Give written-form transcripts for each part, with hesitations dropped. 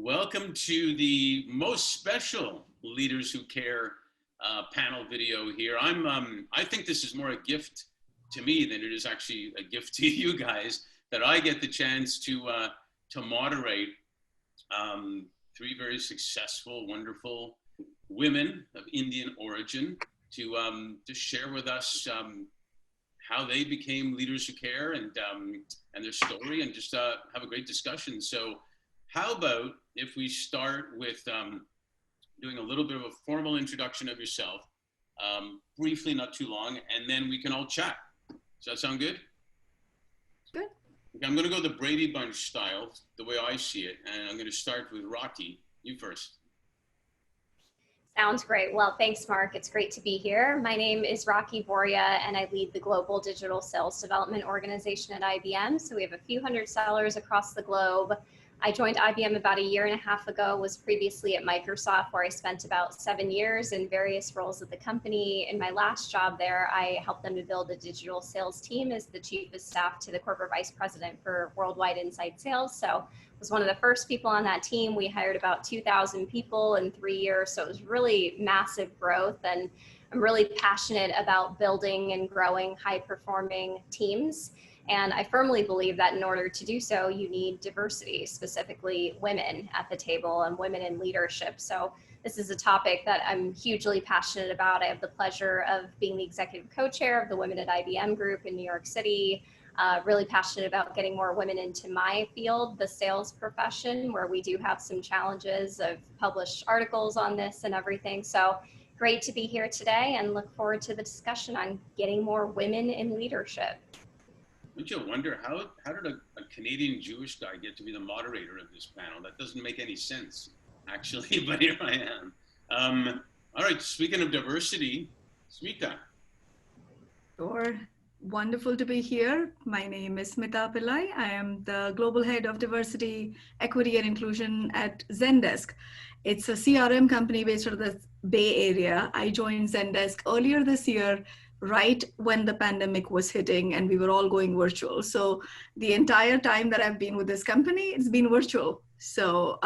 Welcome to the most special Leaders Who Care panel video here. I think this is more a gift to me than it is actually a gift to you guys, that I get the chance to moderate three very successful, wonderful women of Indian origin to share with us how they became Leaders Who Care and their story, and just have a great discussion. So how about if we start with doing a little bit of a formal introduction of yourself, briefly, not too long, and then we can all chat. Does that sound good? Good. Okay, I'm going to go the Brady Bunch style, the way I see it, and I'm going to start with Rocky. You first. Sounds great. Well, thanks, Mark. It's great to be here. My name is Rocky Boria, and I lead the Global Digital Sales Development Organization at IBM. So we have a few hundred sellers across the globe. I joined IBM about 1.5 years ago, was previously at Microsoft, where I spent about 7 years in various roles at the company. In my last job there, I helped them to build a digital sales team as the chief of staff to the corporate vice president for worldwide inside sales. So I was one of the first people on that team. We hired about 2,000 people in 3 years. So it was really massive growth. And I'm really passionate about building and growing high performing teams. And I firmly believe that in order to do so, you need diversity, specifically women at the table and women in leadership. So this is a topic that I'm hugely passionate about. I have the pleasure of being the executive co-chair of the Women at IBM group in New York City. Really passionate about getting more women into my field, the sales profession, where we do have some challenges. I've published articles on this and everything. So great to be here today, and look forward to the discussion on getting more women in leadership. Don't you wonder how did a Canadian Jewish guy get to be the moderator of this panel? That doesn't make any sense, actually, but here I am. All right, speaking of diversity, Smita. Sure. Wonderful to be here. My name is Smita Pillai. I am the Global Head of Diversity, Equity and Inclusion at Zendesk. It's a CRM company based out of the Bay Area. I joined Zendesk earlier this year, right when the pandemic was hitting and we were all going virtual. So the entire time that I've been with this company, it's been virtual. So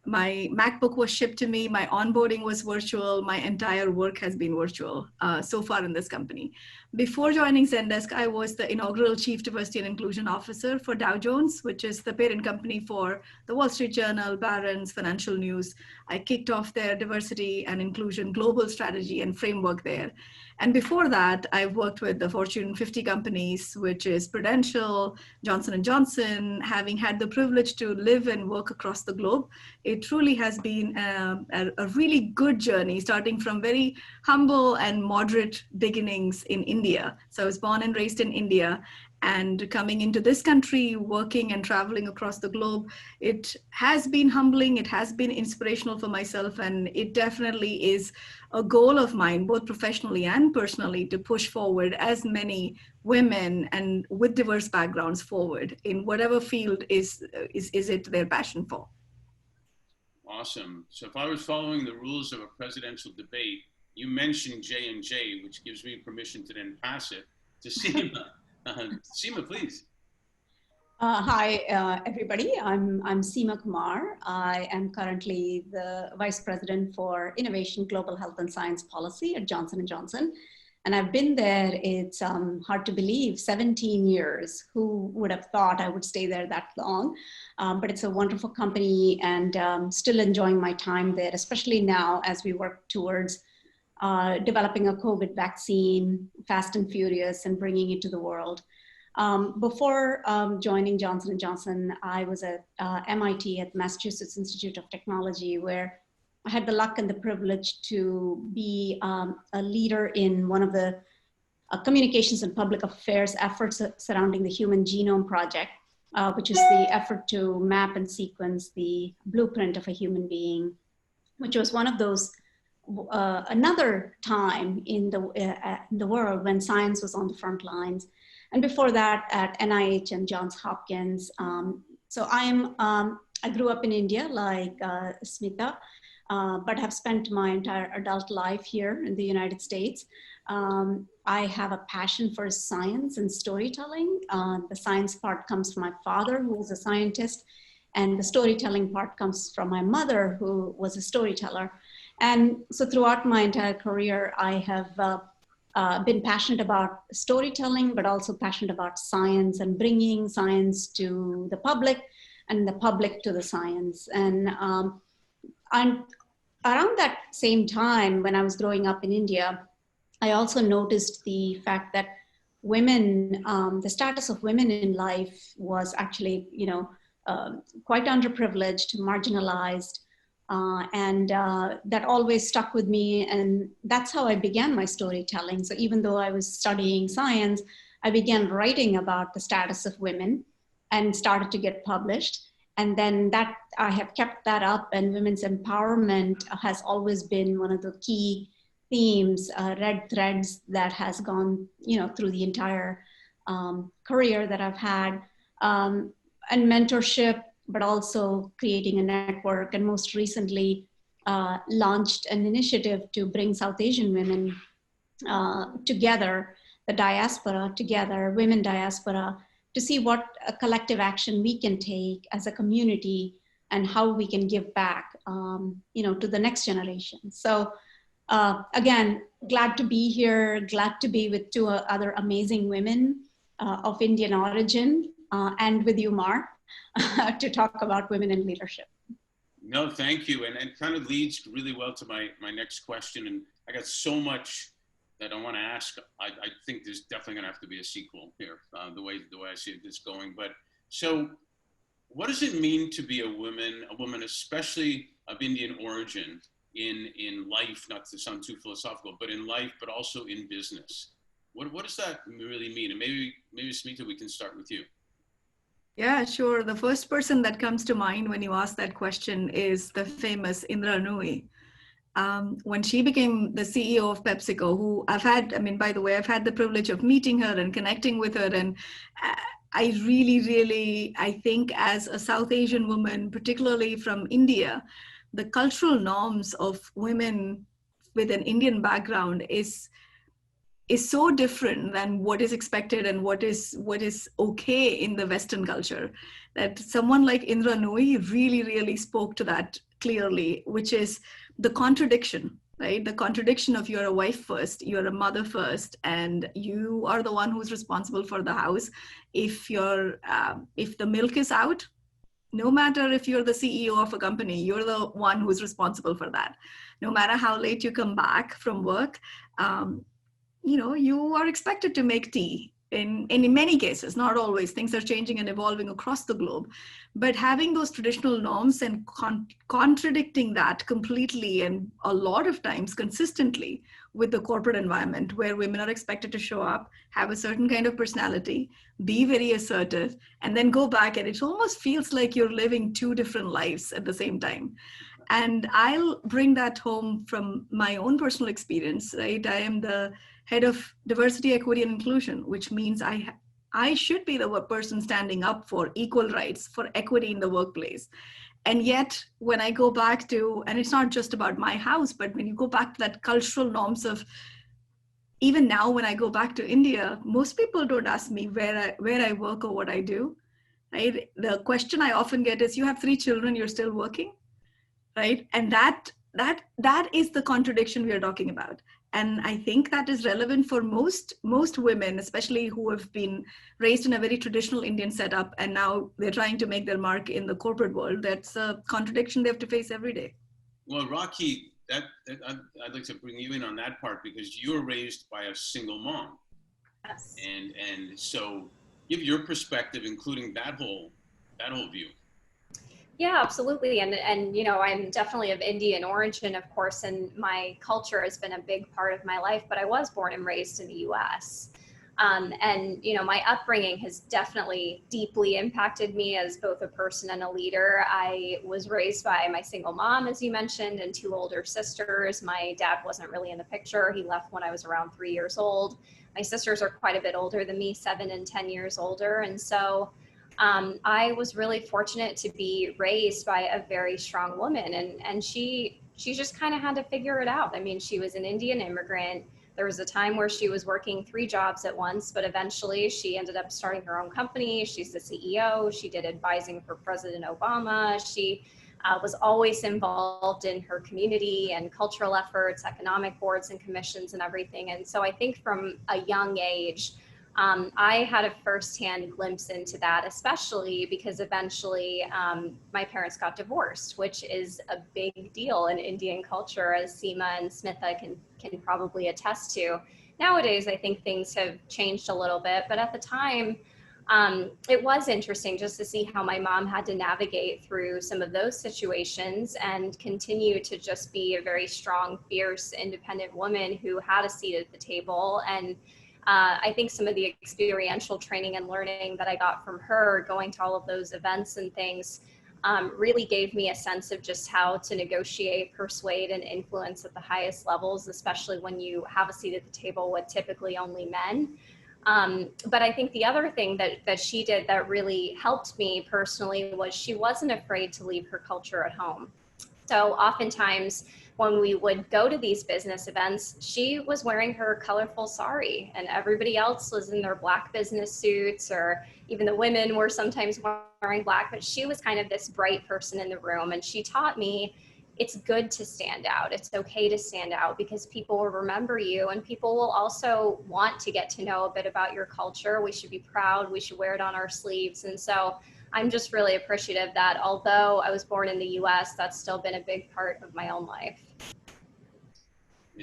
my MacBook was shipped to me, my onboarding was virtual, my entire work has been virtual so far in this company. Before joining Zendesk, I was the inaugural Chief Diversity and Inclusion Officer for Dow Jones, which is the parent company for the Wall Street Journal, Barron's, Financial News. I kicked off their diversity and inclusion global strategy and framework there. And before that, I've worked with the Fortune 50 companies, which is Prudential, Johnson & Johnson. Having had the privilege to live and work across the globe, it truly has been a really good journey, starting from very humble and moderate beginnings in India. So I was born and raised in India, and coming into this country, working and traveling across the globe, it has been humbling, it has been inspirational for myself, and it definitely is a goal of mine, both professionally and personally, to push forward as many women and with diverse backgrounds forward in whatever field is it their passion for. Awesome. So if I was following the rules of a presidential debate, you mentioned J&J, which gives me permission to then pass it to Seema. Seema, please. Hi, everybody. I'm Seema Kumar. I am currently the Vice President for Innovation, Global Health and Science Policy at Johnson & Johnson. And I've been there, it's hard to believe, 17 years. Who would have thought I would stay there that long? But it's a wonderful company, and still enjoying my time there, especially now as we work towards developing a COVID vaccine, fast and furious, and bringing it to the world. Before joining Johnson & Johnson, I was at MIT at Massachusetts Institute of Technology, where I had the luck and the privilege to be a leader in one of the communications and public affairs efforts surrounding the Human Genome Project, which is the effort to map and sequence the blueprint of a human being, which was one of those another time in the world when science was on the front lines. And before that at NIH and Johns Hopkins. So I grew up in India like Smita, but have spent my entire adult life here in the United States. I have a passion for science and storytelling. The science part comes from my father, who was a scientist, And the storytelling part comes from my mother, who was a storyteller. And so throughout my entire career, I have been passionate about storytelling, but also passionate about science and bringing science to the public and the public to the science. And around that same time, when I was growing up in India, I also noticed the fact that women, the status of women in life was actually, quite underprivileged, marginalized, and that always stuck with me. And that's how I began my storytelling. So even though I was studying science, I began writing about the status of women and started to get published. And then that I have kept that up, and women's empowerment has always been one of the key themes, red threads that has gone, through the entire career that I've had, and mentorship, but also creating a network, and most recently launched an initiative to bring South Asian women together, the diaspora together, women diaspora, to see what a collective action we can take as a community and how we can give back, to the next generation. So again, glad to be here, glad to be with two other amazing women of Indian origin, and with you, Mark, to talk about women in leadership. No, thank you. And it kind of leads really well to my next question. And I got so much that I want to ask. I think there's definitely going to have to be a sequel here, the way I see this going. But so what does it mean to be a woman, especially of Indian origin, in life, not to sound too philosophical, but in life, but also in business? What does that really mean? And maybe Smita, we can start with you. Yeah, sure. The first person that comes to mind when you ask that question is the famous Indra Nooyi. When she became the CEO of PepsiCo, who I've had the privilege of meeting her and connecting with her. And I really, I think as a South Asian woman, particularly from India, the cultural norms of women with an Indian background is so different than what is expected and what is okay in the Western culture, that someone like Indra Nooyi really spoke to that clearly, which is the contradiction, right? The contradiction of you're a wife first, you're a mother first, and you are the one who's responsible for the house. If the milk is out, no matter if you're the CEO of a company, you're the one who's responsible for that. No matter how late you come back from work, you are expected to make tea. In many cases, not always, things are changing and evolving across the globe, but having those traditional norms and contradicting that completely, and a lot of times consistently, with the corporate environment where women are expected to show up, have a certain kind of personality, be very assertive, and then go back, and it almost feels like you're living two different lives at the same time. And I'll bring that home from my own personal experience, right? I am the head of diversity, equity, and inclusion, which means I should be the person standing up for equal rights, for equity in the workplace. And yet, when I go back to, and it's not just about my house, but when you go back to that cultural norms of, even now when I go back to India, most people don't ask me where I work or what I do, right? The question I often get is, you have 3 children, you're still working, right? And that is the contradiction we are talking about. And I think that is relevant for most women, especially who have been raised in a very traditional Indian setup, and now they're trying to make their mark in the corporate world. That's a contradiction they have to face every day. Well, Rocky, I'd like to bring you in on that part, because you were raised by a single mom. Yes. And so give your perspective, including that whole view. Yeah, absolutely. And I'm definitely of Indian origin, of course, and my culture has been a big part of my life, but I was born and raised in the US. And my upbringing has definitely deeply impacted me as both a person and a leader. I was raised by my single mom, as you mentioned, and 2 older sisters. My dad wasn't really in the picture. He left when I was around 3 years old. My sisters are quite a bit older than me, 7 and 10 years older. And so I was really fortunate to be raised by a very strong woman, and she just kind of had to figure it out. I mean, she was an Indian immigrant. There was a time where she was working 3 jobs at once, but eventually she ended up starting her own company. She's the CEO. She did advising for President Obama. She was always involved in her community and cultural efforts, economic boards and commissions and everything. And so I think from a young age, I had a firsthand glimpse into that, especially because eventually my parents got divorced, which is a big deal in Indian culture, as Seema and Smitha can probably attest to. Nowadays, I think things have changed a little bit, but at the time, it was interesting just to see how my mom had to navigate through some of those situations and continue to just be a very strong, fierce, independent woman who had a seat at the table. And I think some of the experiential training and learning that I got from her going to all of those events and things really gave me a sense of just how to negotiate, persuade, and influence at the highest levels, especially when you have a seat at the table with typically only men. But I think the other thing that she did that really helped me personally was she wasn't afraid to leave her culture at home. So oftentimes when we would go to these business events, she was wearing her colorful sari and everybody else was in their black business suits, or even the women were sometimes wearing black, but she was kind of this bright person in the room. And she taught me it's good to stand out. It's okay to stand out because people will remember you, and people will also want to get to know a bit about your culture. We should be proud. We should wear it on our sleeves. And so I'm just really appreciative that although I was born in the US, that's still been a big part of my own life.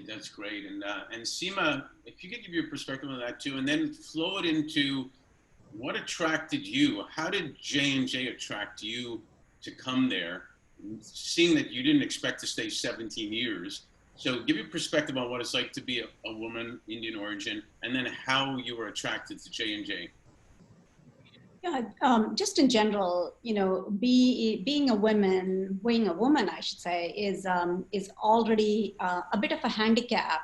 That's great. And Seema, if you could give your perspective on that too, and then flow it into what attracted you? How did J&J attract you to come there, seeing that you didn't expect to stay 17 years? So give your perspective on what it's like to be a woman, Indian origin, and then how you were attracted to J&J. Yeah, just in general, you know, being a woman, I should say, is already a bit of a handicap,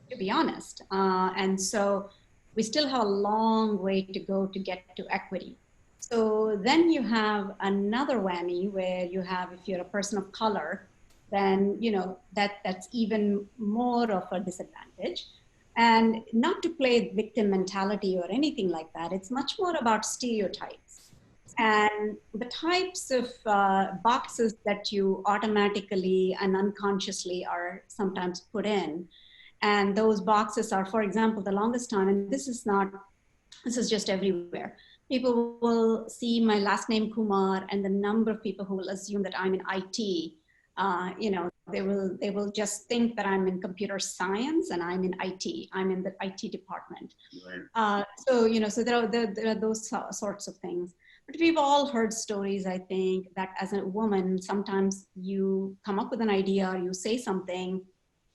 to be honest. And so we still have a long way to go to get to equity. So then you have another whammy where you have, if you're a person of color, then, you know, that's even more of a disadvantage. And not to play victim mentality or anything like that, it's much more about stereotypes. And the types of boxes that you automatically and unconsciously are sometimes put in. And those boxes are, for example, the longest time, and this is just everywhere. People will see my last name Kumar, and the number of people who will assume that I'm in IT, you know, they will just think that I'm in computer science and I'm in IT. I'm in the IT department. Right. So, you know, so there are those sorts of things. But we've all heard stories, I think, that as a woman, sometimes you come up with an idea or you say something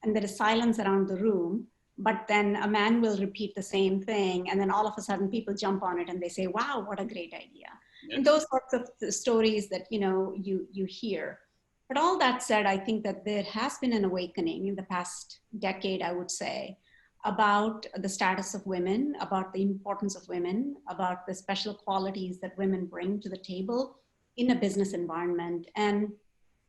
and there is silence around the room, but then a man will repeat the same thing. And then all of a sudden people jump on it and they say, wow, what a great idea. Yep. And those sorts of stories that, you know, you hear. But all that said, I think that there has been an awakening in the past decade, I would say, about the status of women, about the importance of women, about the special qualities that women bring to the table in a business environment. And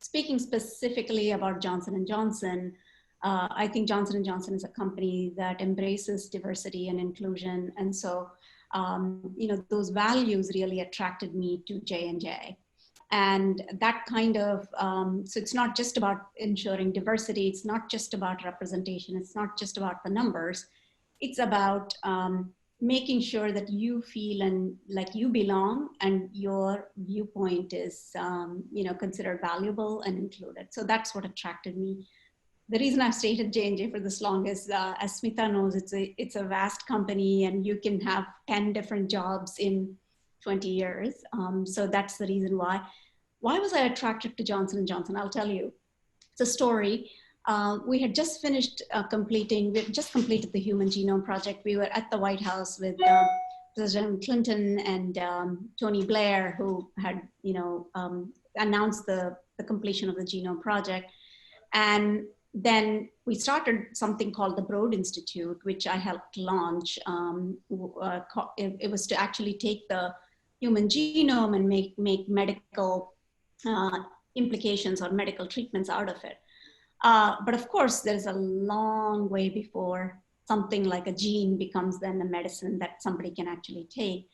speaking specifically about Johnson & Johnson, I think Johnson & Johnson is a company that embraces diversity and inclusion. And so, you know, those values really attracted me to J&J. And that kind of, so it's not just about ensuring diversity, it's not just about representation, it's not just about the numbers, it's about making sure that you feel and like you belong and your viewpoint is, you know, considered valuable and included. So that's what attracted me. The reason I've stayed at J&J for this long is, as Smitha knows, it's a vast company and you can have 10 different jobs in 20 years. So that's the reason why. Why was I attracted to Johnson & Johnson? I'll tell you. It's a story. We had just finished we had just completed the Human Genome Project. We were at the White House with President Clinton and Tony Blair, who had, you know, announced the completion of the Genome Project. And then we started something called the Broad Institute, which I helped launch. It was to actually take the human genome and make medical implications or medical treatments out of it. But of course, there's a long way before something like a gene becomes then a medicine that somebody can actually take.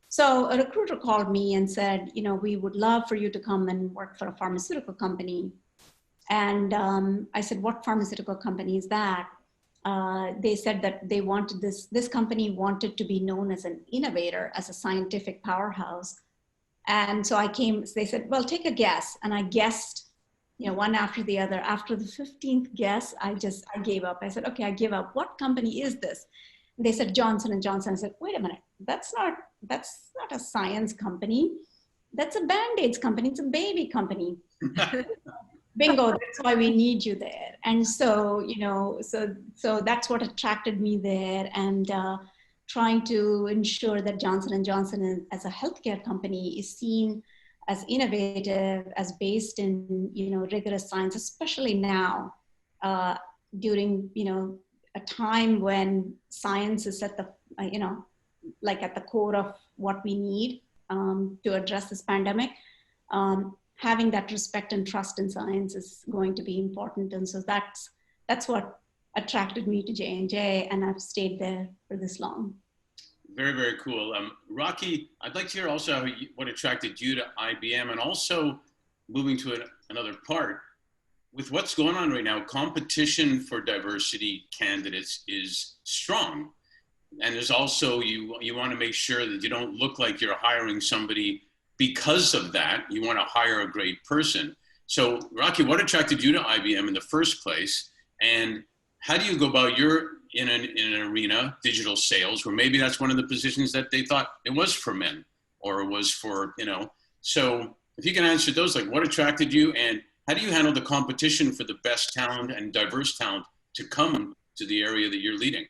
So a recruiter called me and said, we would love for you to come and work for a pharmaceutical company. And I said, what pharmaceutical company is that? They said that they wanted this company wanted to be known as an innovator, as a scientific powerhouse. And so they said, well, take a guess. And I guessed, one after the other. After the 15th guess, I gave up. I said, okay, I give up. What company is this? And they said, Johnson & Johnson. I said, wait a minute, that's not a science company. That's a Band-Aids company. It's a baby company. Bingo, that's why we need you there. And so, so that's what attracted me there, and trying to ensure that Johnson & Johnson as a healthcare company is seen as innovative, as based in, rigorous science, especially now during, a time when science is at the, at the core of what we need to address this pandemic. Having that respect and trust in science is going to be important. And so that's what attracted me to J&J, and I've stayed there for this long. Very, very cool. Rocky, I'd like to hear also what attracted you to IBM, and also moving to another part. With what's going on right now, competition for diversity candidates is strong. And there's also, you want to make sure that you don't look like you're hiring somebody because of that. You want to hire a great person. So Rocky, what attracted you to IBM in the first place? And how do you go about in an arena, digital sales, where maybe that's one of the positions that they thought it was for men, or it was for, so if you can answer those, like what attracted you, and how do you handle the competition for the best talent and diverse talent to come to the area that you're leading?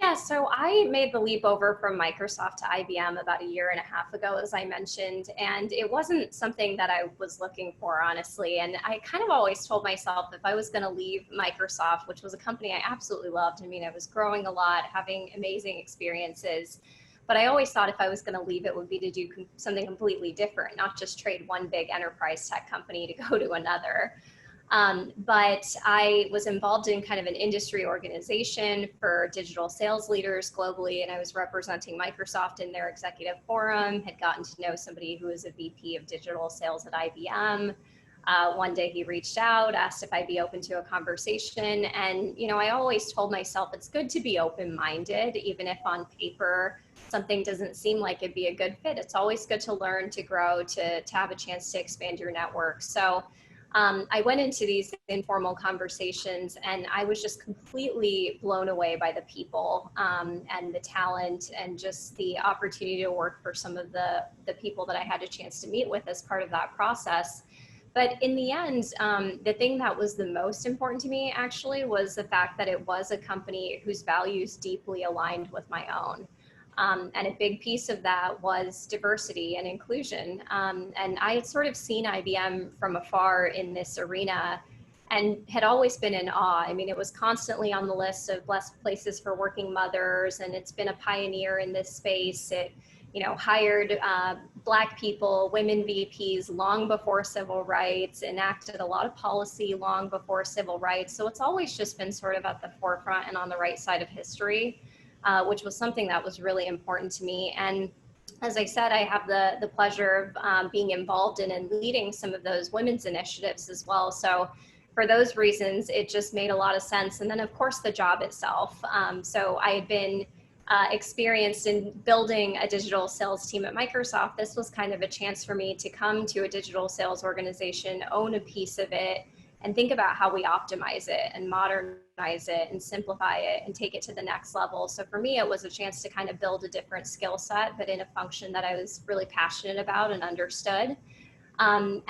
Yeah, so I made the leap over from Microsoft to IBM about 1.5 years ago, as I mentioned, and it wasn't something that I was looking for, honestly. And I kind of always told myself if I was going to leave Microsoft, which was a company I absolutely loved, I mean, I was growing a lot, having amazing experiences, but I always thought if I was going to leave, it would be to do something completely different, not just trade one big enterprise tech company to go to another. But I was involved in kind of an industry organization for digital sales leaders globally, and I was representing Microsoft in their executive forum, had gotten to know somebody who was a VP of digital sales at IBM. One day he reached out, asked if I'd be open to a conversation. And, I always told myself it's good to be open-minded, even if on paper something doesn't seem like it'd be a good fit. It's always good to learn, to grow, to have a chance to expand your network. So I went into these informal conversations, and I was just completely blown away by the people and the talent, and just the opportunity to work for some of the people that I had a chance to meet with as part of that process. But in the end, the thing that was the most important to me actually was the fact that it was a company whose values deeply aligned with my own. And a big piece of that was diversity and inclusion. And I had sort of seen IBM from afar in this arena and had always been in awe. I mean, it was constantly on the list of best places for working mothers, and it's been a pioneer in this space. It, hired Black people, women VPs long before civil rights, enacted a lot of policy long before civil rights. So it's always just been sort of at the forefront and on the right side of history. Which was something that was really important to me. And as I said, I have the pleasure of being involved in and leading some of those women's initiatives as well. So for those reasons, it just made a lot of sense. And then of course the job itself. So I had been experienced in building a digital sales team at Microsoft. This was kind of a chance for me to come to a digital sales organization, own a piece of it, and think about how we optimize it and modernize it and simplify it and take it to the next level. So for me, it was a chance to kind of build a different skill set, but in a function that I was really passionate about and understood. And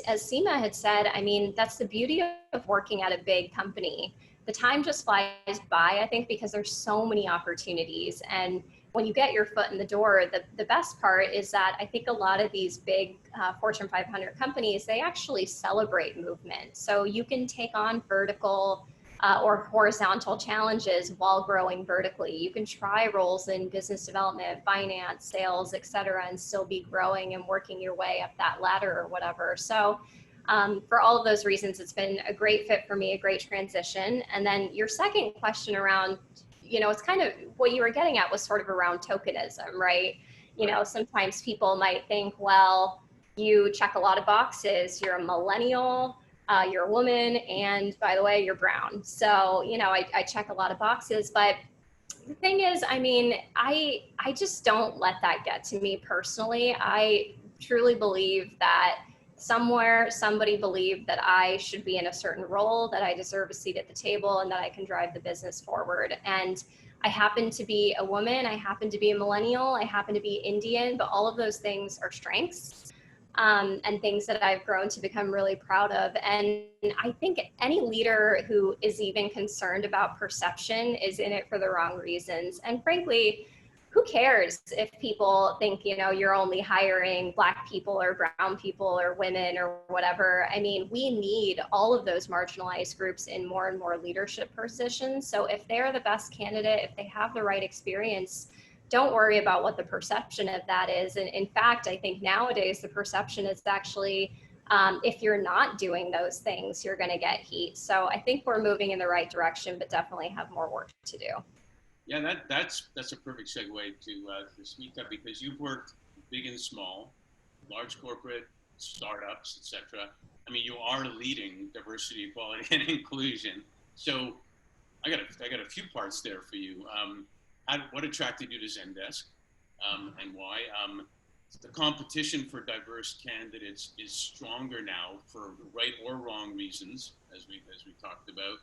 as Seema had said, I mean, that's the beauty of working at a big company. The time just flies by, I think, because there's so many opportunities. And when you get your foot in the door, the best part is that I think a lot of these big Fortune 500 companies, they actually celebrate movement. So you can take on vertical or horizontal challenges while growing vertically. You can try roles in business development, finance, sales, et cetera, and still be growing and working your way up that ladder or whatever. So For all of those reasons, it's been a great fit for me, a great transition. And then your second question around, it's kind of what you were getting at was sort of around tokenism, right? Sometimes people might think, well, you check a lot of boxes, you're a millennial, you're a woman, and by the way, you're brown. So, I check a lot of boxes, but the thing is, I just don't let that get to me personally. I truly believe that somewhere somebody believed that I should be in a certain role, that I deserve a seat at the table, and that I can drive the business forward. And I happen to be a woman, I happen to be a millennial, I happen to be Indian, but all of those things are strengths. And things that I've grown to become really proud of. And I think any leader who is even concerned about perception is in it for the wrong reasons. And frankly, who cares if people think, you're only hiring Black people or brown people or women or whatever. We need all of those marginalized groups in more and more leadership positions. So if they're the best candidate, if they have the right experience, don't worry about what the perception of that is. And in fact, I think nowadays the perception is actually, if you're not doing those things, you're going to get heat. So I think we're moving in the right direction, but definitely have more work to do. Yeah, that's a perfect segue to speak up, because you've worked big and small, large corporate, startups, etc. You are leading diversity, equality, and inclusion. So I got a few parts there for you. What attracted you to Zendesk, and why? The competition for diverse candidates is stronger now for right or wrong reasons, as we talked about.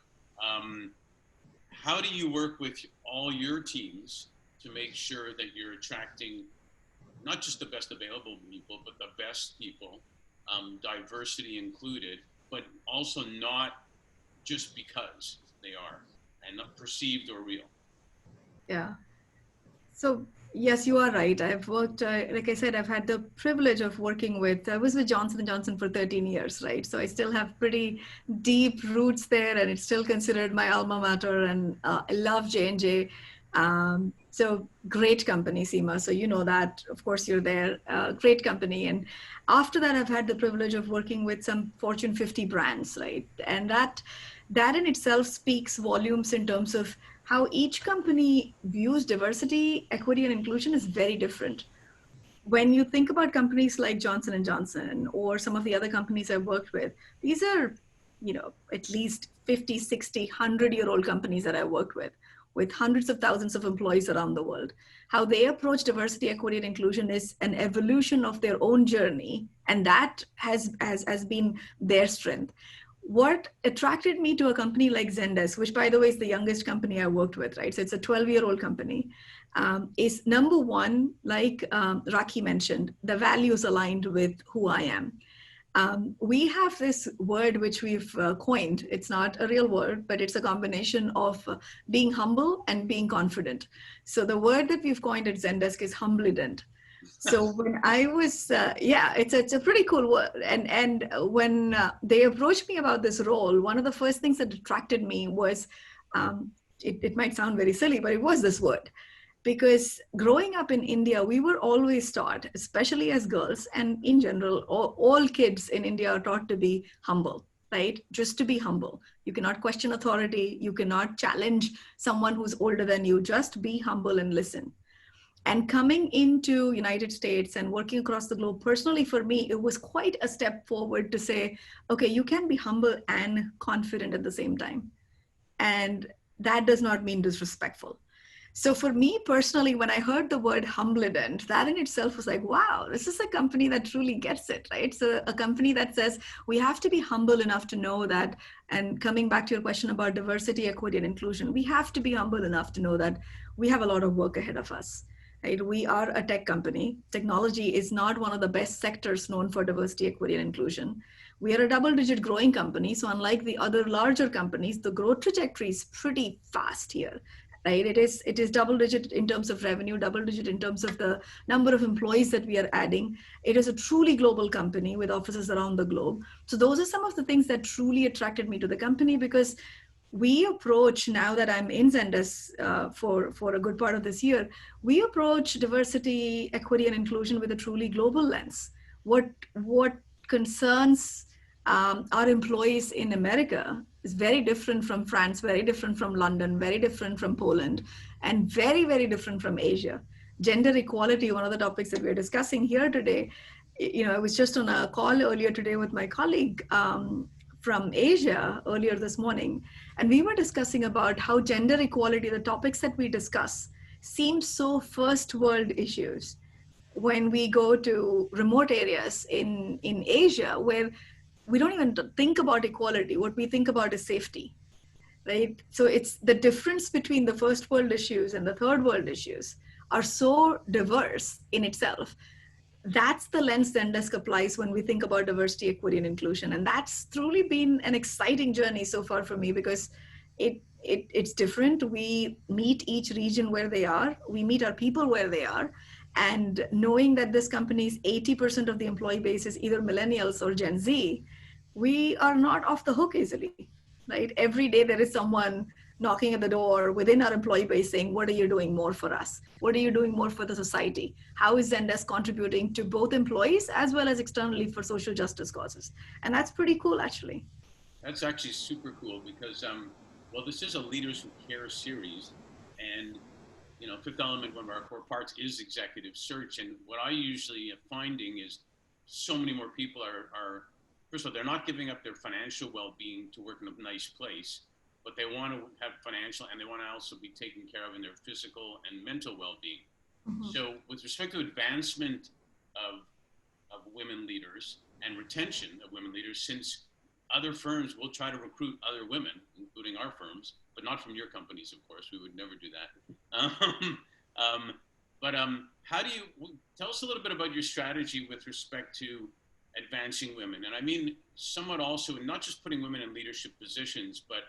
How do you work with all your teams to make sure that you're attracting not just the best available people, but the best people, diversity included, but also not just because they are, and not perceived or real? Yeah. So yes, you are right. I've worked, like I said, I've had the privilege of working with, I was with Johnson & Johnson for 13 years, right? So I still have pretty deep roots there, and it's still considered my alma mater, and I love J&J. So great company, Seema. So you know that, of course, you're there, great company. And after that, I've had the privilege of working with some Fortune 50 brands, right? And that in itself speaks volumes in terms of how each company views diversity, equity, and inclusion is very different. When you think about companies like Johnson & Johnson or some of the other companies I've worked with, these are, at least 50, 60, 100-year-old companies that I worked with hundreds of thousands of employees around the world. How they approach diversity, equity, and inclusion is an evolution of their own journey, and that has been their strength. What attracted me to a company like Zendesk, which by the way is the youngest company I worked with, right? So it's a 12-year-old company, is number one, like Raki mentioned, the values aligned with who I am. We have this word which we've coined. It's not a real word, but it's a combination of being humble and being confident. So the word that we've coined at Zendesk is humblident. So when I was, it's a pretty cool word. And when they approached me about this role, one of the first things that attracted me was, it might sound very silly, but it was this word. Because growing up in India, we were always taught, especially as girls, and in general, all kids in India are taught to be humble, right? Just to be humble. You cannot question authority. You cannot challenge someone who's older than you. Just be humble and listen. And coming into United States and working across the globe, personally for me, it was quite a step forward to say, okay, you can be humble and confident at the same time. And that does not mean disrespectful. So for me personally, when I heard the word humblident, that in itself was like, wow, this is a company that truly gets it, right? So a company that says we have to be humble enough to know that, and coming back to your question about diversity, equity, and inclusion, we have to be humble enough to know that we have a lot of work ahead of us. Right? We are a tech company. Technology is not one of the best sectors known for diversity, equity, and inclusion. We are a double-digit growing company. So unlike the other larger companies, the growth trajectory is pretty fast here. Right? It is double-digit in terms of revenue, double-digit in terms of the number of employees that we are adding. It is a truly global company with offices around the globe. So those are some of the things that truly attracted me to the company, because we approach, now that I'm in Zendesk for a good part of this year, we approach diversity, equity, and inclusion with a truly global lens. What concerns our employees in America is very different from France, very different from London, very different from Poland, and very, very different from Asia. Gender equality, one of the topics that we're discussing here today, I was just on a call earlier today with my colleague from Asia earlier this morning, and we were discussing about how gender equality, the topics that we discuss, seem so first world issues when we go to remote areas in Asia, where we don't even think about equality. What we think about is safety, right? So it's the difference between the first world issues and the third world issues are so diverse in itself. That's the lens Zendesk applies when we think about diversity, equity, and inclusion. And that's truly been an exciting journey so far for me, because it's different. We meet each region where they are. We meet our people where they are. And knowing that this company's 80% of the employee base is either millennials or Gen Z, we are not off the hook easily, right? Every day there is someone knocking at the door within our employee base saying, what are you doing more for us? What are you doing more for the society? How is Zendesk contributing to both employees as well as externally for social justice causes? And that's pretty cool, actually. That's actually super cool because, well, this is a Leaders Who Care series, and Fifth Element, one of our core parts is executive search. And what I usually am finding is so many more people are first of all, they're not giving up their financial well-being to work in a nice place, but they want to have financial, and they want to also be taken care of in their physical and mental well-being. Mm-hmm. So with respect to advancement of women leaders and retention of women leaders, since other firms will try to recruit other women, including our firms, but not from your companies, of course. We would never do that. How do you, tell us a little bit about your strategy with respect to advancing women? And I mean, somewhat also, not just putting women in leadership positions, but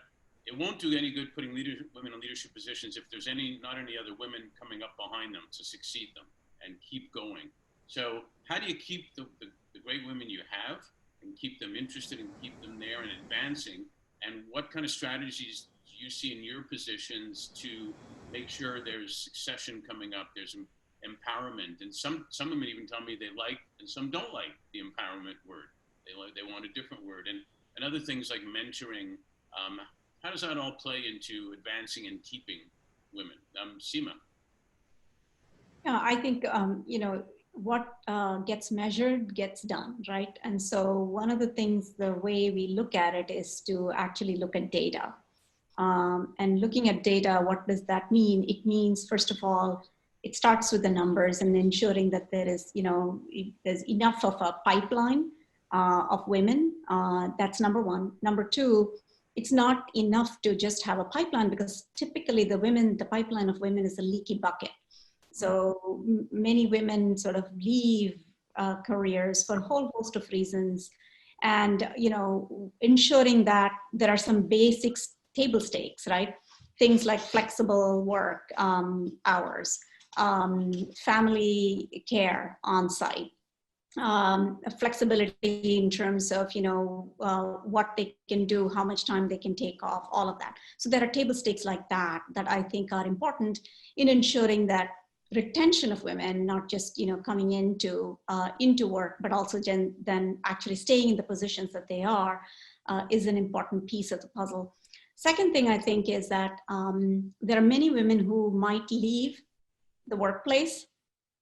it won't do any good putting women in leadership positions if there's not any other women coming up behind them to succeed them and keep going. So how do you keep the great women you have and keep them interested and keep them there and advancing? And what kind of strategies do you see in your positions to make sure there's succession coming up, there's empowerment? And some women even tell me they like, and some don't like the empowerment word. They want a different word. And other things like mentoring. How does that all play into advancing and keeping women? Seema. Yeah, I think, what gets measured gets done, right? And so one of the things, the way we look at it is to actually look at data. And looking at data, what does that mean? It means, first of all, it starts with the numbers and ensuring that there is, there's enough of a pipeline of women. That's number one. Number two, it's not enough to just have a pipeline, because typically the pipeline of women is a leaky bucket. So many women sort of leave careers for a whole host of reasons. And, ensuring that there are some basics, table stakes, right? Things like flexible work hours, family care on site, flexibility in terms of, what they can do, how much time they can take off, all of that. So there are table stakes like that I think are important in ensuring that retention of women, not just, coming into work, but also then actually staying in the positions that they are, is an important piece of the puzzle. Second thing I think is that there are many women who might leave the workplace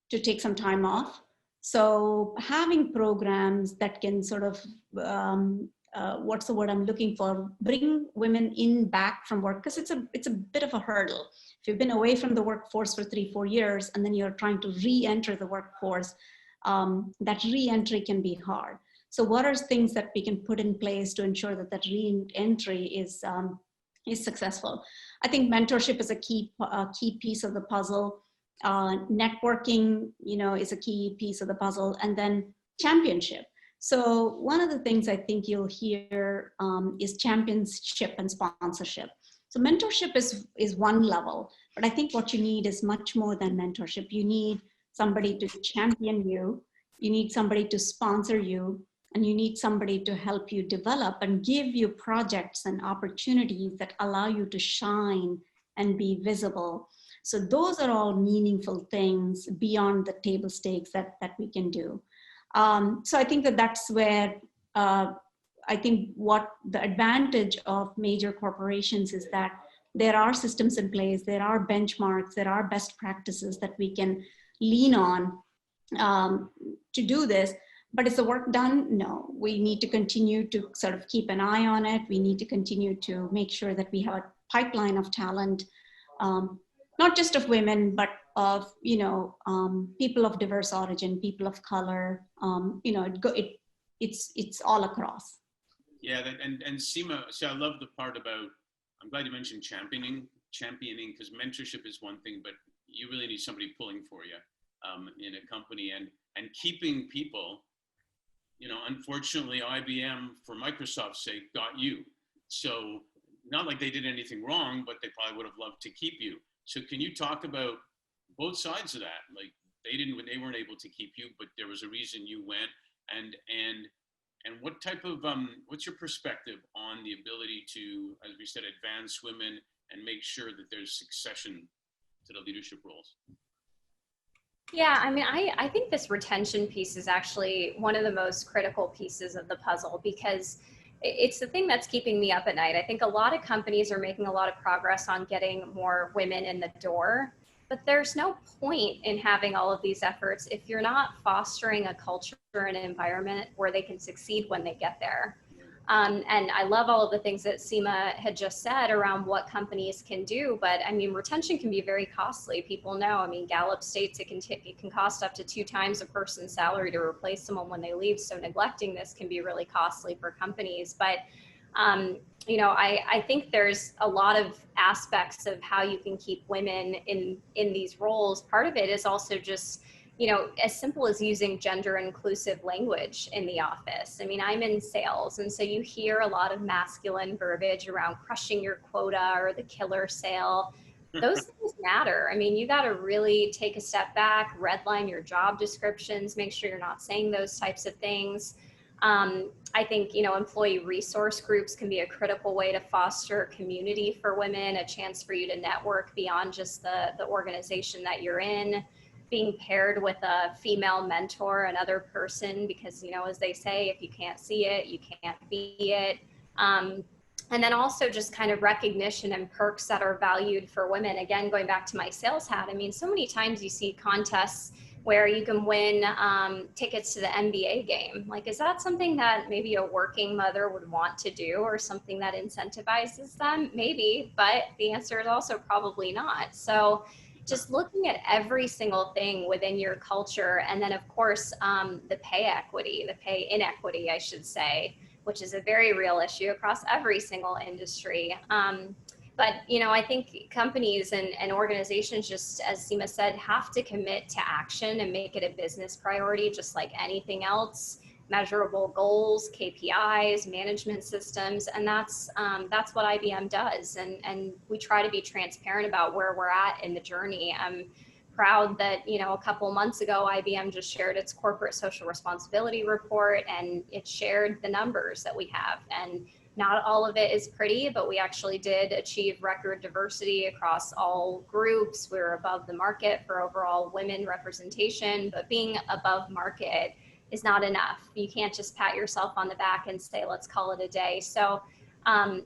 to take some time off. So having programs that can sort of, what's the word I'm looking for, bring women in back from work, because it's a bit of a hurdle. If you've been away from the workforce for 3-4 years and then you're trying to re-enter the workforce, that re-entry can be hard. So what are things that we can put in place to ensure that that re-entry is successful? I think mentorship is a key piece of the puzzle. Networking, is a key piece of the puzzle, and then championship. So one of the things I think you'll hear is championship and sponsorship. So mentorship is one level, but I think what you need is much more than mentorship. You need somebody to champion you, you need somebody to sponsor you, and you need somebody to help you develop and give you projects and opportunities that allow you to shine and be visible. So those are all meaningful things beyond the table stakes that we can do. So I think that's where I think what the advantage of major corporations is that there are systems in place, there are benchmarks, there are best practices that we can lean on to do this. But is the work done? No. We need to continue to sort of keep an eye on it. We need to continue to make sure that we have a pipeline of talent, not just of women, but of, you know, people of diverse origin, people of color. You know, it's all across. Yeah, and Seema, see, I love the part about, I'm glad you mentioned championing, because mentorship is one thing, but you really need somebody pulling for you in a company and keeping people. You know, unfortunately, IBM, for Microsoft's sake, got you. So not like they did anything wrong, but they probably would have loved to keep you. So can you talk about both sides of that? Like they weren't able to keep you, but there was a reason you went. And what type of what's your perspective on the ability to, as we said, advance women and make sure that there's succession to the leadership roles? Yeah, I mean, I think this retention piece is actually one of the most critical pieces of the puzzle, because it's the thing that's keeping me up at night. I think a lot of companies are making a lot of progress on getting more women in the door, but there's no point in having all of these efforts if you're not fostering a culture and environment where they can succeed when they get there. And I love all of the things that Seema had just said around what companies can do, but I mean, retention can be very costly. People know, I mean, Gallup states it can cost up to 2 times a person's salary to replace someone when they leave. So neglecting this can be really costly for companies. But, you know, I think there's a lot of aspects of how you can keep women in these roles. Part of it is also just, you know, as simple as using gender inclusive language in the office. I mean, I'm in sales, and so you hear a lot of masculine verbiage around crushing your quota or the killer sale. Those things matter. I mean, you got to really take a step back, redline your job descriptions, make sure you're not saying those types of things. I think, you know, employee resource groups can be a critical way to foster community for women, a chance for you to network beyond just the organization that you're in. Being paired with a female mentor, another person, because, you know, as they say, if you can't see it, you can't be it. And then also just kind of recognition and perks that are valued for women. Again, going back to my sales hat, I mean, so many times you see contests where you can win tickets to the NBA game. Like, is that something that maybe a working mother would want to do, or something that incentivizes them? Maybe, but the answer is also probably not. So just looking at every single thing within your culture. And then of course, the pay inequity, I should say, which is a very real issue across every single industry. But, you know, I think companies and organizations, just as Seema said, have to commit to action and make it a business priority, just like anything else. Measurable goals, KPIs, management systems, and that's what IBM does. And we try to be transparent about where we're at in the journey. I'm proud that, you know, a couple months ago, IBM just shared its corporate social responsibility report, and it shared the numbers that we have. And not all of it is pretty, but we actually did achieve record diversity across all groups. We were above the market for overall women representation, but being above market is not enough. You can't just pat yourself on the back and say, let's call it a day. So,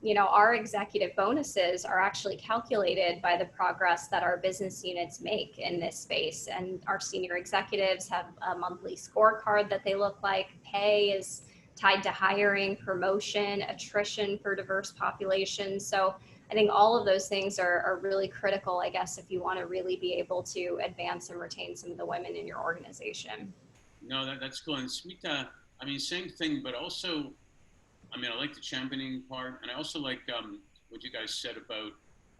you know, our executive bonuses are actually calculated by the progress that our business units make in this space. And our senior executives have a monthly scorecard that they look like. Pay is tied to hiring, promotion, attrition for diverse populations. So I think all of those things are really critical, I guess, if you want to really be able to advance and retain some of the women in your organization. No, that's cool. And Smita, I mean, same thing, but also, I mean, I like the championing part, and I also like what you guys said about,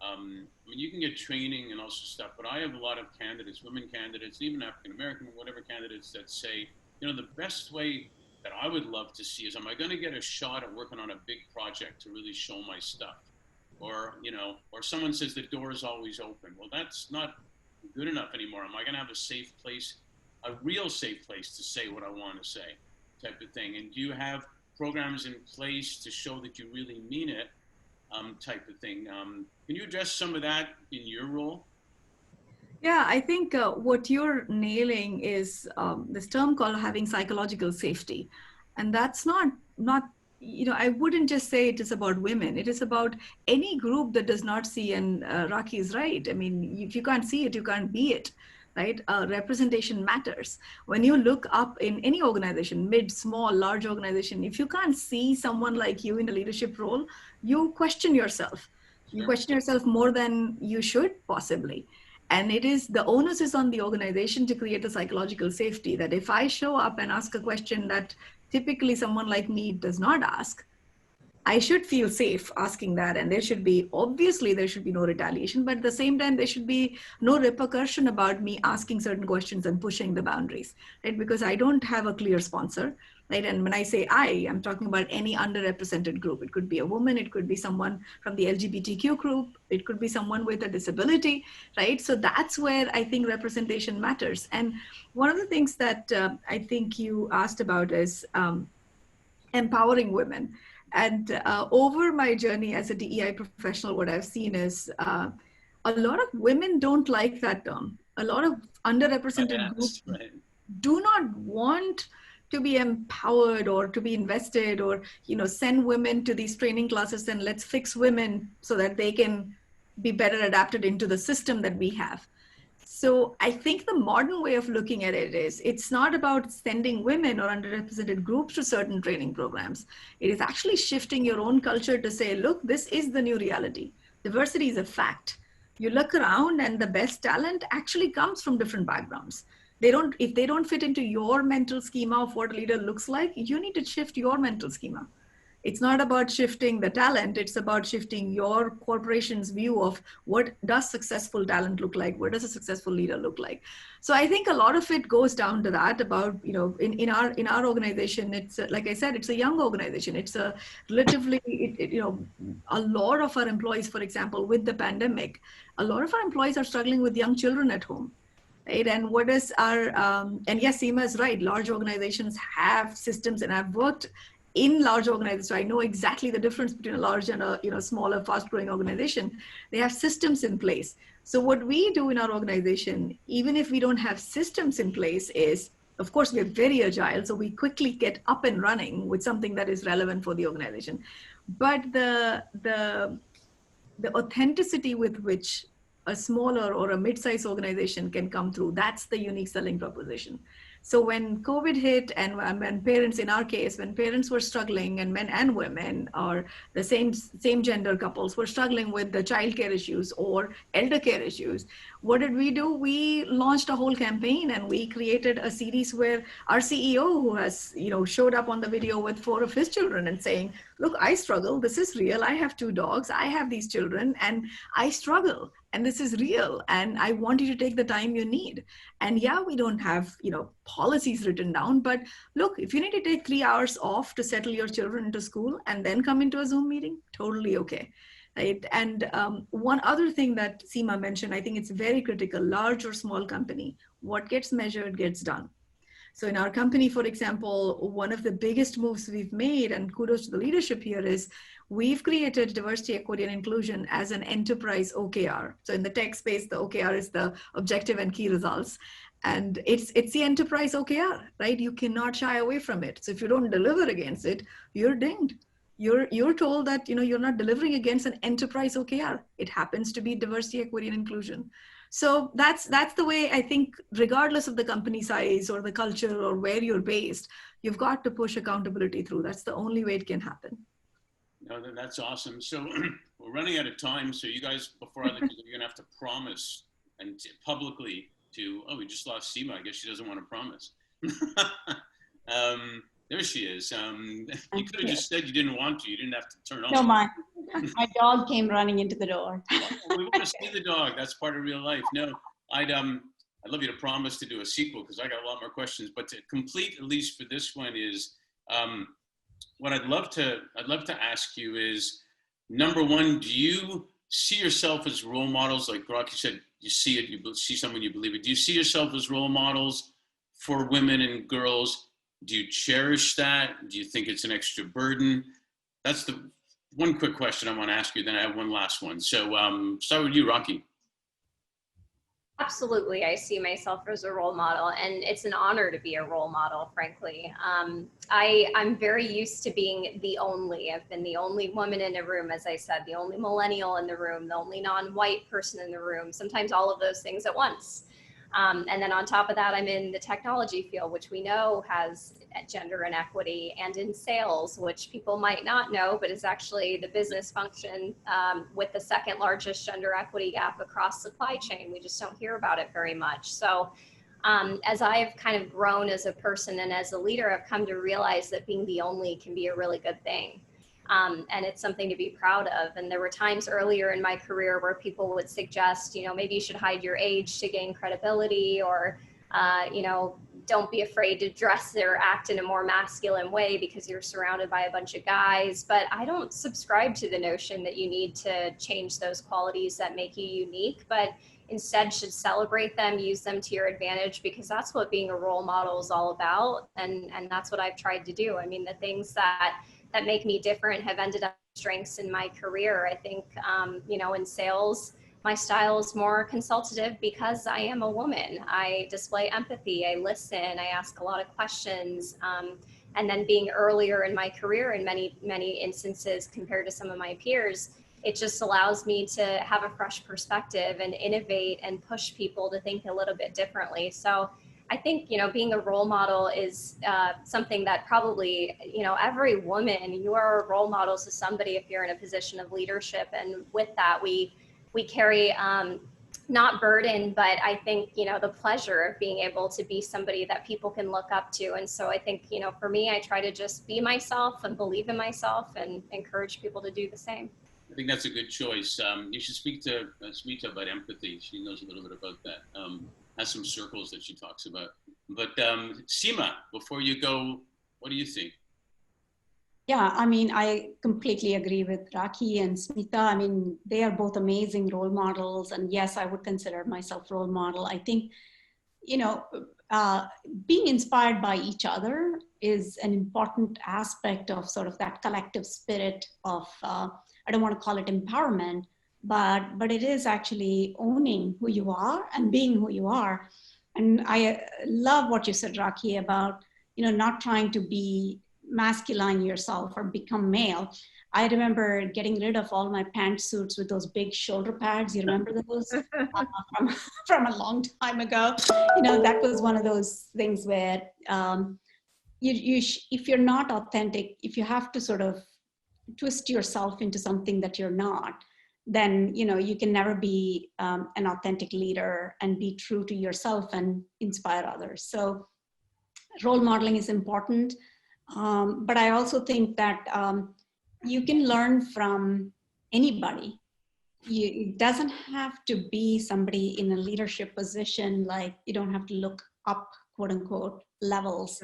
I mean, you can get training and also stuff, but I have a lot of candidates, women candidates, even African-American, whatever candidates that say, you know, the best way that I would love to see is, am I going to get a shot at working on a big project to really show my stuff? Or, you know, or someone says the door is always open. Well, that's not good enough anymore. Am I going to have a safe place, a real safe place to say what I want to say, type of thing? And do you have programs in place to show that you really mean it, type of thing? Can you address some of that in your role? Yeah, I think what you're nailing is this term called having psychological safety. And that's not I wouldn't just say it is about women. It is about any group that does not see, and Rocky is right. I mean, if you can't see it, you can't be it, right? Representation matters. When you look up in any organization, mid, small, large organization, if you can't see someone like you in a leadership role, you question yourself. You question yourself more than you should possibly. And the onus is on the organization to create the psychological safety that if I show up and ask a question that typically someone like me does not ask, I should feel safe asking that. And obviously there should be no retaliation, but at the same time, there should be no repercussion about me asking certain questions and pushing the boundaries, right? Because I don't have a clear sponsor, right? And when I say I'm talking about any underrepresented group. It could be a woman, it could be someone from the LGBTQ group, it could be someone with a disability, right? So that's where I think representation matters. And one of the things that I think you asked about is empowering women. And over my journey as a DEI professional, what I've seen is a lot of women don't like that term. A lot of underrepresented groups do not want to be empowered or to be invested or, send women to these training classes and let's fix women so that they can be better adapted into the system that we have. So I think the modern way of looking at it is it's not about sending women or underrepresented groups to certain training programs. It is actually shifting your own culture to say, look, this is the new reality. Diversity is a fact. You look around and the best talent actually comes from different backgrounds. If they don't fit into your mental schema of what a leader looks like, you need to shift your mental schema. It's not about shifting the talent. It's about shifting your corporation's view of what does successful talent look like? What does a successful leader look like? So I think a lot of it goes down to that about, in our organization, it's like I said, it's a young organization. It's a relatively, a lot of our employees, for example, with the pandemic, a lot of our employees are struggling with young children at home. Right? And what is and yes, Seema is right. Large organizations have systems, and I've worked in large organizations, so I know exactly the difference between a large and a smaller, fast-growing organization. They have systems in place. So what we do in our organization, even if we don't have systems in place, is, of course, we're very agile, so we quickly get up and running with something that is relevant for the organization. But the authenticity with which a smaller or a mid-sized organization can come through, that's the unique selling proposition. So when COVID hit, and when parents, in our case, when parents were struggling, and men and women, or the same gender couples were struggling with the childcare issues or elder care issues, what did we do? We launched a whole campaign, and we created a series where our CEO, who has, showed up on the video with 4 of his children and saying, look, I struggle. This is real. I have 2 dogs. I have these children, and I struggle. And this is real. And I want you to take the time you need. And yeah, we don't have, policies written down, but look, if you need to take 3 hours off to settle your children into school and then come into a Zoom meeting, totally okay. Right? And one other thing that Seema mentioned, I think it's very critical, large or small company, what gets measured gets done. So in our company, for example, one of the biggest moves we've made, and kudos to the leadership here, is we've created diversity, equity, and inclusion as an enterprise OKR. So in the tech space, the OKR is the objective and key results. And it's the enterprise OKR, right? You cannot shy away from it. So if you don't deliver against it, you're dinged. You're told that you're not delivering against an enterprise OKR. It happens to be diversity, equity, and inclusion. So that's the way I think, regardless of the company size or the culture or where you're based, you've got to push accountability through. That's the only way it can happen. No, that's awesome. So we're running out of time. So you guys, before I let you go, you're gonna have to promise and publicly to, we just lost Seema. I guess she doesn't want to promise. There she is. You could have just said you didn't want to. You didn't have to turn on. No, my dog came running into the door. We want to see the dog. That's part of real life. No, I'd love you to promise to do a sequel, because I got a lot more questions. But to complete, at least for this one, is what I'd love to ask you is, number one, do you see yourself as role models? Like Rocky said, you see it, you see someone, you believe it. Do you see yourself as role models for women and girls? Do you cherish that? Do you think it's an extra burden? That's the one quick question I want to ask you. Then I have one last one. So start with you, Rocky. Absolutely. I see myself as a role model, and it's an honor to be a role model, frankly. I'm very used to being the only. I've been the only woman in a room, as I said, the only millennial in the room, the only non-white person in the room, sometimes all of those things at once. And then on top of that, I'm in the technology field, which we know has gender inequity, and in sales, which people might not know, but is actually the business function with the second largest gender equity gap across supply chain. We just don't hear about it very much. So as I've kind of grown as a person and as a leader, I've come to realize that being the only can be a really good thing. And it's something to be proud of. And there were times earlier in my career where people would suggest, maybe you should hide your age to gain credibility, or, don't be afraid to dress or act in a more masculine way because you're surrounded by a bunch of guys. But I don't subscribe to the notion that you need to change those qualities that make you unique, but instead should celebrate them, use them to your advantage, because that's what being a role model is all about. And that's what I've tried to do. I mean, the things that make me different have ended up strengths in my career. I think, in sales, my style is more consultative because I am a woman. I display empathy, I listen, I ask a lot of questions. And then being earlier in my career in many, many instances compared to some of my peers, it just allows me to have a fresh perspective and innovate and push people to think a little bit differently. So I think, being a role model is something that probably, every woman, you are a role model to somebody if you're in a position of leadership. And with that, we carry not burden, but I think, the pleasure of being able to be somebody that people can look up to. And so I think, for me, I try to just be myself and believe in myself and encourage people to do the same. I think that's a good choice. You should speak to Smita about empathy. She knows a little bit about that. Has some circles that she talks about. But Seema, before you go, what do you think? Yeah, I mean, I completely agree with Raki and Smita. I mean, they are both amazing role models. And yes, I would consider myself role model. I think, being inspired by each other is an important aspect of sort of that collective spirit of, I don't want to call it empowerment, but it is actually owning who you are and being who you are. And I love what you said, Raki, about, not trying to be masculine yourself or become male. I remember getting rid of all my pantsuits with those big shoulder pads. You remember those from a long time ago? That was one of those things where if you're not authentic, if you have to sort of twist yourself into something that you're not, then you can never be an authentic leader and be true to yourself and inspire others. So role modeling is important, but I also think that you can learn from anybody. It doesn't have to be somebody in a leadership position. Like, you don't have to look up, quote unquote, levels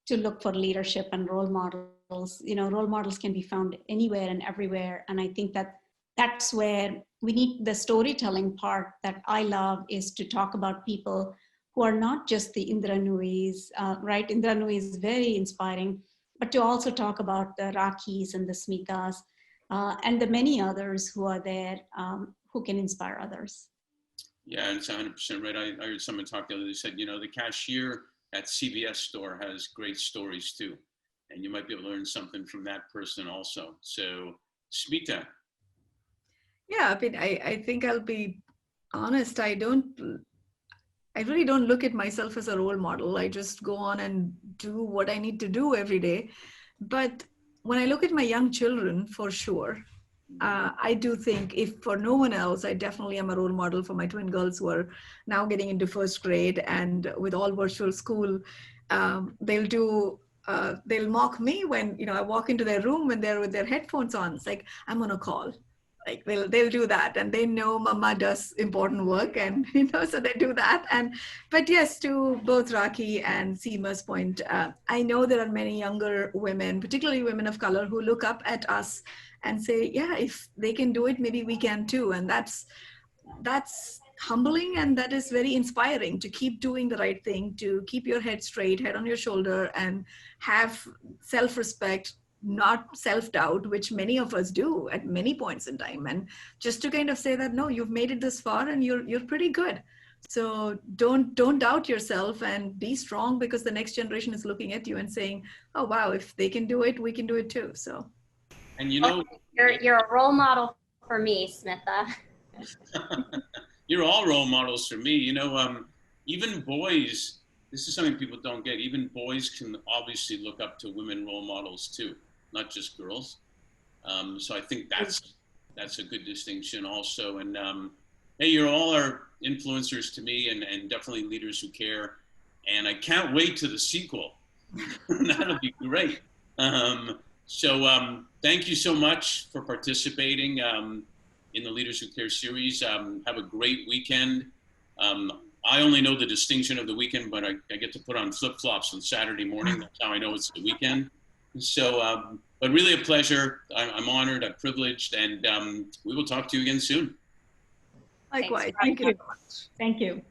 to look for leadership and role models. Role models can be found anywhere and everywhere. And I think that that's where we need the storytelling part that I love, is to talk about people who are not just the Indra Nuis, right? Indra Nui is very inspiring, but to also talk about the Rakis and the Smitas and the many others who are there who can inspire others. Yeah, it's 100% right. I heard someone talk the other day, they said, the cashier at CVS store has great stories too. And you might be able to learn something from that person also. So, Smita. Yeah, I mean, I think I'll be honest. I really don't look at myself as a role model. I just go on and do what I need to do every day. But when I look at my young children, for sure, I do think, if for no one else, I definitely am a role model for my twin girls who are now getting into first grade, and with all virtual school, they'll mock me when, I walk into their room when they're with their headphones on. It's like, I'm on a call. Like they'll do that, and they know mama does important work, and so they do that. But yes, to both Raki and Seema's point, I know there are many younger women, particularly women of color, who look up at us and say, yeah, if they can do it, maybe we can too. And that's humbling, and that is very inspiring, to keep doing the right thing, to keep your head straight, head on your shoulder, and have self-respect, not self-doubt, which many of us do at many points in time. And just to kind of say that, no, you've made it this far and you're pretty good. So don't doubt yourself and be strong, because the next generation is looking at you and saying, oh, wow, if they can do it, we can do it too. So. And you know, you're a role model for me, Smitha. you're all role models for me. You know, even boys, this is something people don't get. Even boys can obviously look up to women role models too, not just girls. So I think that's a good distinction also. And hey, you're all are influencers to me, and definitely leaders who care. And I can't wait to the sequel. That'll be great. So thank you so much for participating in the Leaders Who Care series. Have a great weekend. I only know the distinction of the weekend, but I get to put on flip-flops on Saturday morning. That's how I know it's the weekend. So, but really a pleasure. I'm honored, I'm privileged, and we will talk to you again soon. Likewise. Thank you. Thank you.